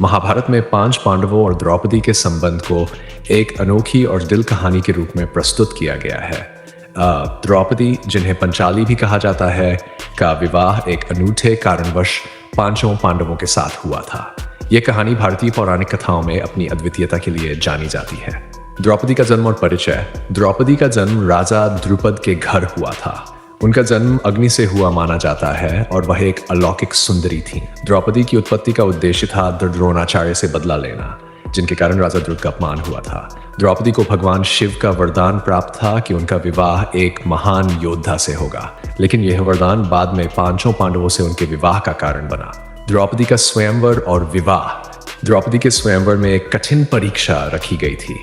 महाभारत में 5 पांडवों और द्रौपदी के संबंध को एक अनोखी और दिल कहानी के रूप में प्रस्तुत किया गया है। द्रौपदी, जिन्हें पंचाली भी कहा जाता है, का विवाह एक अनूठे कारणवश 5 पांडवों के साथ हुआ था। यह कहानी भारतीय पौराणिक कथाओं में अपनी अद्वितीयता के लिए जानी जाती है। द्रौपदी का जन्म और परिचय। द्रौपदी का जन्म राजा द्रुपद के घर हुआ था। उनका जन्म अग्नि से हुआ माना जाता है और वह एक अलौकिक सुंदरी थी। द्रौपदी की उत्पत्ति का उद्देश्य था द्रोणाचार्य से बदला लेना, जिनके कारण राजा द्रुपद का अपमान हुआ था। द्रौपदी को भगवान शिव का वरदान प्राप्त था कि उनका विवाह एक महान योद्धा से होगा, लेकिन यह वरदान बाद में 5 पांडवों से उनके विवाह का कारण बना। द्रौपदी का स्वयंवर और विवाह। द्रौपदी के स्वयंवर में एक कठिन परीक्षा रखी गई थी,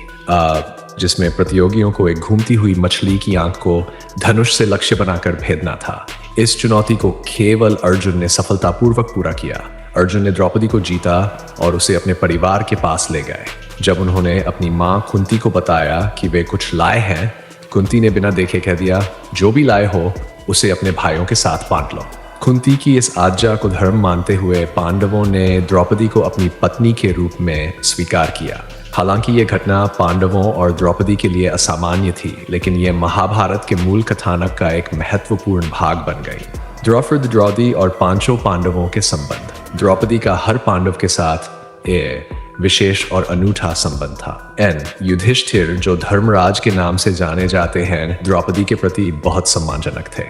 जिसमें प्रतियोगियों को एक घूमती हुई मछली की आंख को धनुष से लक्ष्य बनाकर भेदना था। इस चुनौती को केवल अर्जुन ने सफलतापूर्वक पूरा किया। अर्जुन ने द्रौपदी को जीता और उसे अपने परिवार के पास ले गए। जब उन्होंने अपनी मां कुंती को बताया कि वे कुछ लाए हैं, कुंती ने बिना देखे कह दिया, जो भी लाए हो उसे अपने भाइयों के साथ बांट लो। कुंती की इस आज्ञा को धर्म मानते हुए पांडवों ने द्रौपदी को अपनी पत्नी के रूप में स्वीकार किया। हालांकि यह घटना पांडवों और द्रौपदी के लिए असामान्य थी, लेकिन यह महाभारत के मूल कथानक का एक महत्वपूर्ण भाग बन गई। द्रौपदी और 5 पांडवों के संबंध। द्रौपदी का हर पांडव के साथ एक विशेष और अनूठा संबंध था। युधिष्ठिर, जो धर्मराज के नाम से जाने जाते हैं, द्रौपदी के प्रति बहुत सम्मानजनक थे।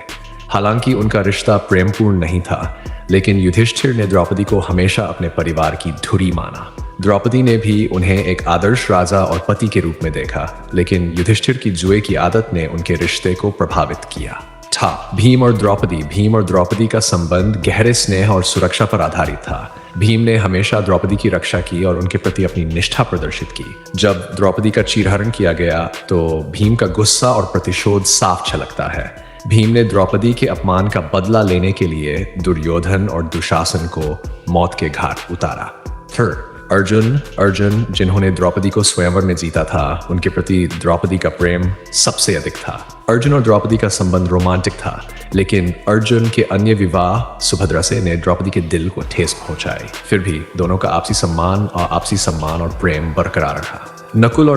हालांकि उनका रिश्ता प्रेमपूर्ण नहीं था, लेकिन युधिष्ठिर ने द्रौपदी को हमेशा अपने परिवार की धुरी माना। द्रौपदी ने भी उन्हें एक आदर्श राजा और पति के रूप में देखा, लेकिन युधिष्ठिर की जुए की आदत ने उनके रिश्ते को प्रभावित किया था। भीम और द्रौपदी का संबंध गहरे स्नेह और सुरक्षा पर आधारित था। भीम ने हमेशा द्रौपदी की रक्षा की और उनके प्रति अपनी निष्ठा प्रदर्शित की। जब द्रौपदी का चीरहरण किया गया तो भीम का गुस्सा और प्रतिशोध साफ झलकता है। भीम ने द्रौपदी के अपमान का बदला लेने के लिए दुर्योधन और दुशासन को मौत के घाट उतारा। अर्जुन, जिन्होंने द्रौपदी को स्वयंवर में जीता था, उनके प्रति द्रौपदी का प्रेम सबसे अधिक था। अर्जुन और द्रौपदी का संबंध रोमांटिक था, लेकिन अर्जुन के अन्य विवाह सुभद्रा से ने द्रौपदी के दिल को ठेस पहुंचाई। फिर भी दोनों का आपसी सम्मान और प्रेम बरकरार रहा। नकुल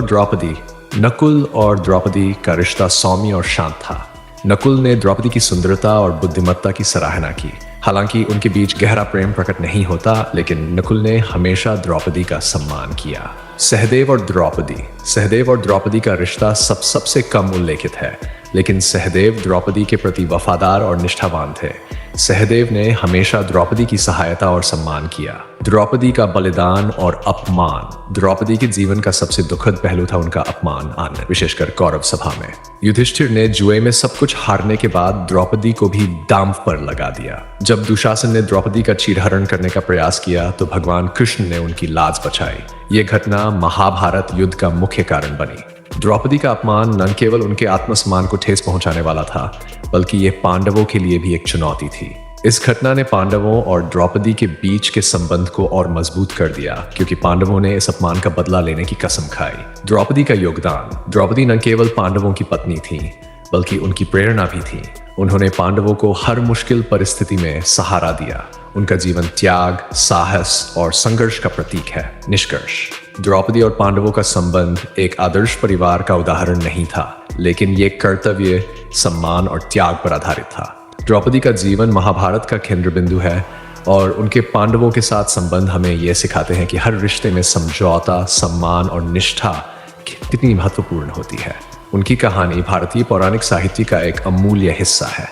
और द्रौपदी का रिश्ता सौम्य और शांत था। नकुल ने द्रौपदी की सुंदरता और बुद्धिमत्ता की सराहना की। हालांकि उनके बीच गहरा प्रेम प्रकट नहीं होता, लेकिन नकुल ने हमेशा द्रौपदी का सम्मान किया। सहदेव और द्रौपदी का रिश्ता सबसे कम उल्लेखित है, लेकिन सहदेव द्रौपदी के प्रति वफादार और निष्ठावान थे। सहदेव ने हमेशा द्रौपदी की सहायता और सम्मान किया। द्रौपदी का बलिदान और अपमान। द्रौपदी के जीवन का सबसे दुखद पहलू था उनका अपमान आना, विशेषकर कौरव सभा में। युधिष्ठिर ने जुए में सब कुछ हारने के बाद द्रौपदी को भी दांव पर लगा दिया। जब दुशासन ने द्रौपदी का चीरहरण करने का प्रयास किया तो भगवान कृष्ण ने उनकी लाज बचाई। ये घटना महाभारत युद्ध का मुख्य कारण बनी। द्रौपदी का अपमान न केवल उनके आत्मसम्मान को ठेस पहुंचाने वाला था, बल्कि ये पांडवों के लिए भी एक चुनौती थी। इस घटना ने पांडवों और द्रौपदी के बीच के संबंध को और मजबूत कर दिया, क्योंकि पांडवों ने इस अपमान का बदला लेने की कसम खाई। द्रौपदी का योगदान। द्रौपदी न केवल पांडवों की पत्नी थी, बल्कि उनकी प्रेरणा भी थी। उन्होंने पांडवों को हर मुश्किल परिस्थिति में सहारा दिया। उनका जीवन त्याग, साहस और संघर्ष का प्रतीक है। निष्कर्ष: द्रौपदी और पांडवों का संबंध एक आदर्श परिवार का उदाहरण नहीं था, लेकिन ये कर्तव्य, सम्मान और त्याग पर आधारित था। द्रौपदी का जीवन महाभारत का केंद्र बिंदु है और उनके पांडवों के साथ संबंध हमें यह सिखाते हैं कि हर रिश्ते में समझौता, सम्मान और निष्ठा कितनी महत्वपूर्ण होती है। उनकी कहानी भारतीय पौराणिक साहित्य का एक अमूल्य हिस्सा है।